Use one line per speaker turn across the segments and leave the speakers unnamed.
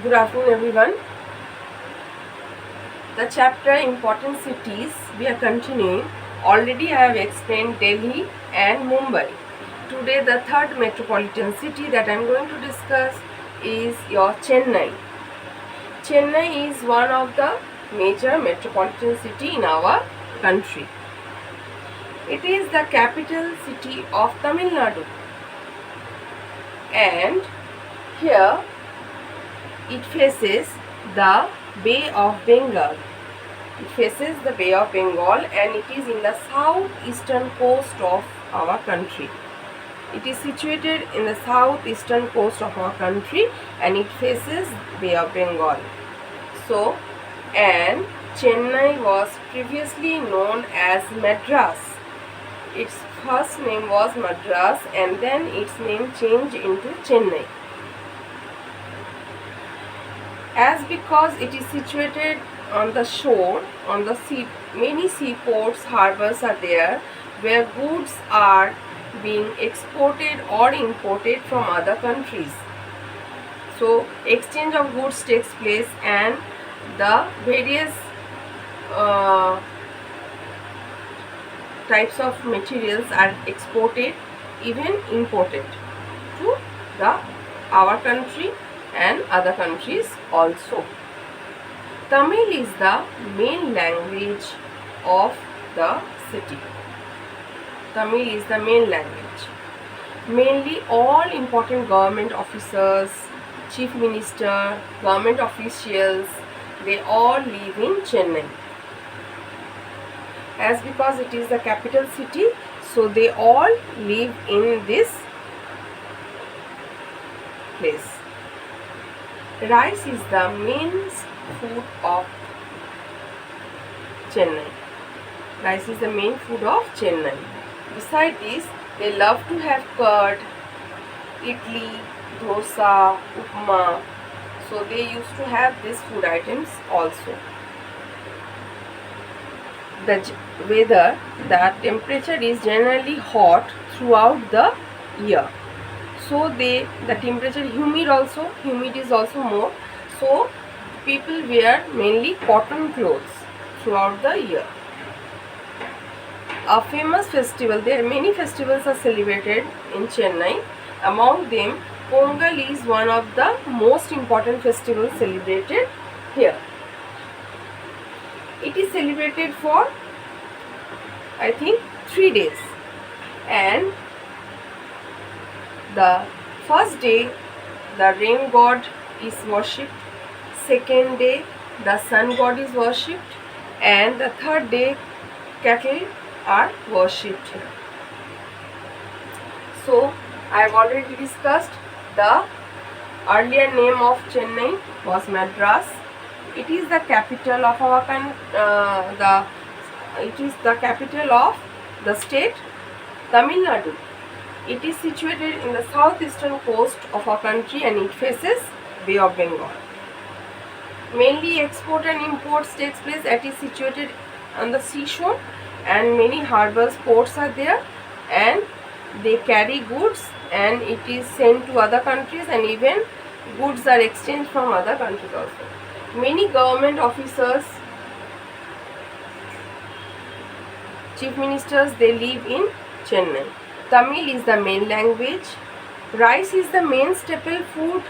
Good afternoon, everyone. The chapter Important Cities we are continuing. Already I have explained Delhi and Mumbai. Today, the third metropolitan city that I am going to discuss is your Chennai. Chennai is one of the major metropolitan city in our country. It is the capital city of Tamil Nadu, and here it faces the Bay of Bengal. It faces the Bay of Bengal and it is in the southeastern coast of our country. It is situated in the southeastern coast of our country and it faces Bay of Bengal. So, and Chennai was previously known as Madras. Its first name was Madras and then its name changed into Chennai. As because it is situated on the shore, on the sea, many seaports, harbors are there where goods are being exported or imported from other countries. So, exchange of goods takes place and the various types of materials are exported, even imported to our country and other countries also. Tamil is the main language of the city. Tamil is the main language. Mainly all important government officers, chief minister, government officials, they all live in Chennai. As because it is the capital city, so they all live in this place. Rice is the main food of Chennai. Rice is the main food of Chennai. Besides this, they love to have curd, idli, dosa, upma. So they used to have these food items also. The weather, the temperature is generally hot throughout the year. So the temperature humid is also more. So people wear mainly cotton clothes throughout the year. A famous festival, there are many festivals are celebrated in Chennai. Among them, Pongal is one of the most important festivals celebrated here. It is celebrated for, I think, 3 days. And the first day, the rain god is worshipped. Second day, the sun god is worshipped. And the third day, cattle are worshipped here. So, I have already discussed the earlier name of Chennai was Madras. It is the capital of our it is the capital of the state Tamil Nadu. It is situated in the southeastern coast of our country and it faces Bay of Bengal. Mainly export and imports takes place. It is situated on the seashore and many harbors, ports are there and they carry goods and it is sent to other countries and even goods are exchanged from other countries also. Many government officers, chief ministers, they live in Chennai. Tamil is the main language. Rice is the main staple food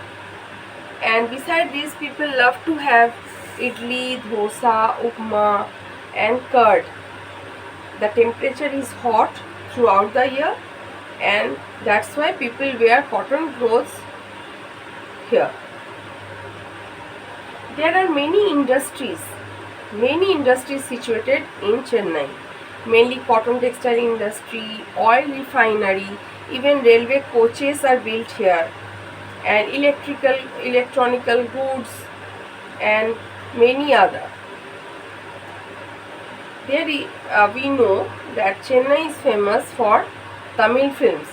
and beside these people love to have idli, dosa, upma and curd. The temperature is hot throughout the year and that's why people wear cotton clothes here. There are many industries situated in Chennai. Mainly cotton textile industry, oil refinery, even railway coaches are built here, and electronical goods and many other. There we know that Chennai is famous for Tamil films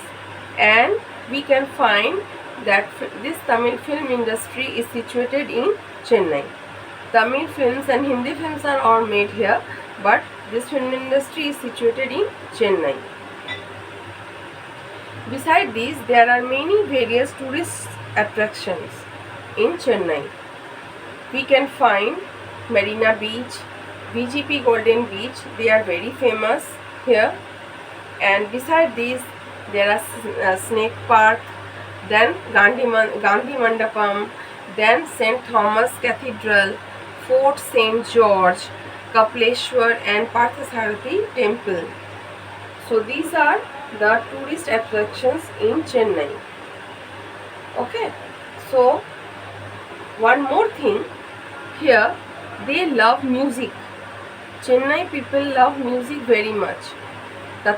and we can find that this Tamil film industry is situated in Chennai. Tamil films and Hindi films are all made here, but this film industry is situated in Chennai. Besides these, there are many various tourist attractions in Chennai. We can find Marina Beach, VGP Golden Beach. They are very famous here. And beside these, there are Snake Park, then Gandhi Mandapam, then St. Thomas Cathedral, Fort St. George, Kapleshwar and Parthasarathi Temple. So these are the tourist attractions in Chennai. Okay, so one more thing, here they love music. Chennai people love music very much. In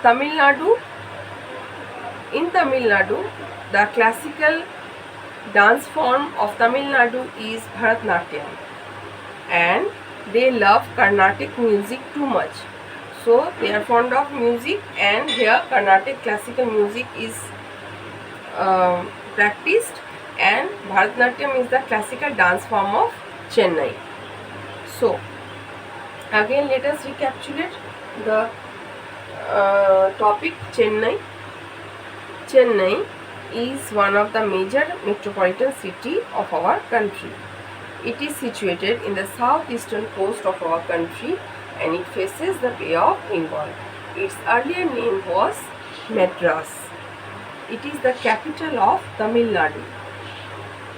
Tamil Nadu, the classical dance form of Tamil Nadu is Bharatnatyam, and they love Carnatic music too much. So they are fond of music, and here Carnatic classical music is practiced, and Bharatnatyam is the classical dance form of Chennai. So again, let us recapitulate the topic. Chennai is one of the major metropolitan city of our country. It is situated in the southeastern coast of our country, and it faces the Bay of Bengal. Its earlier name was Madras. It is the capital of Tamil Nadu.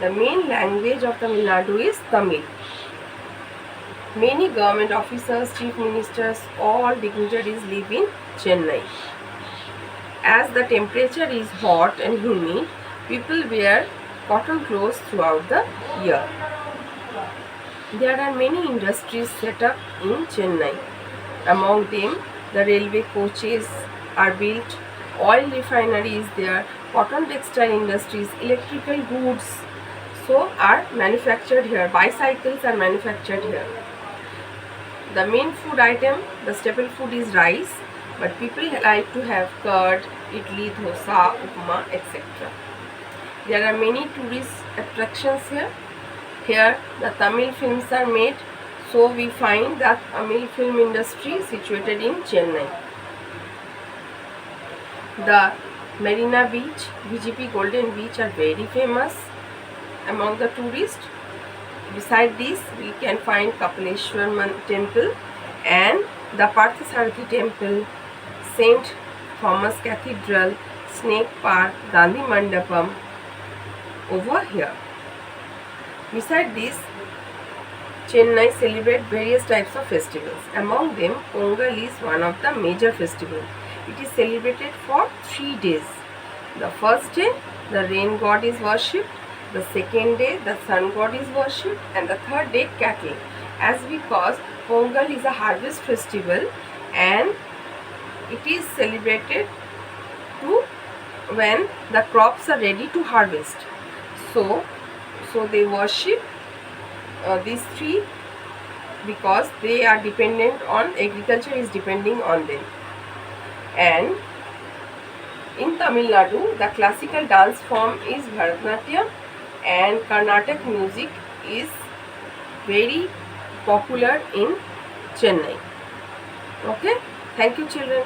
The main language of Tamil Nadu is Tamil. Many government officers, chief ministers, all dignitaries live in Chennai. As the temperature is hot and humid, people wear cotton clothes throughout the year. There are many industries set up in Chennai. Among them, the railway coaches are built, oil refinery is there, cotton textile industries, electrical goods are manufactured here, bicycles are manufactured here. The main food item, the staple food is rice, but people like to have curd, idli, dosa, upma, etc. There are many tourist attractions here. Here the Tamil films are made, so we find that Tamil film industry situated in Chennai. The Marina Beach, VGP Golden Beach are very famous among the tourists. Beside this, we can find Kapleshwar Temple and the Parthasarathi Temple, St. Thomas Cathedral, Snake Park, Gandhi Mandapam over here. Beside this, Chennai celebrates various types of festivals. Among them, Pongal is one of the major festivals. It is celebrated for 3 days. The first day, the rain god is worshipped. The second day, the sun god is worshipped. And the third day, cattle. As because Pongal is a harvest festival, and it is celebrated when the crops are ready to harvest. So they worship these three because they are dependent on, agriculture is depending on them. And in Tamil Nadu, the classical dance form is Bharatnatyam, and Carnatic music is very popular in Chennai. Okay, thank you children.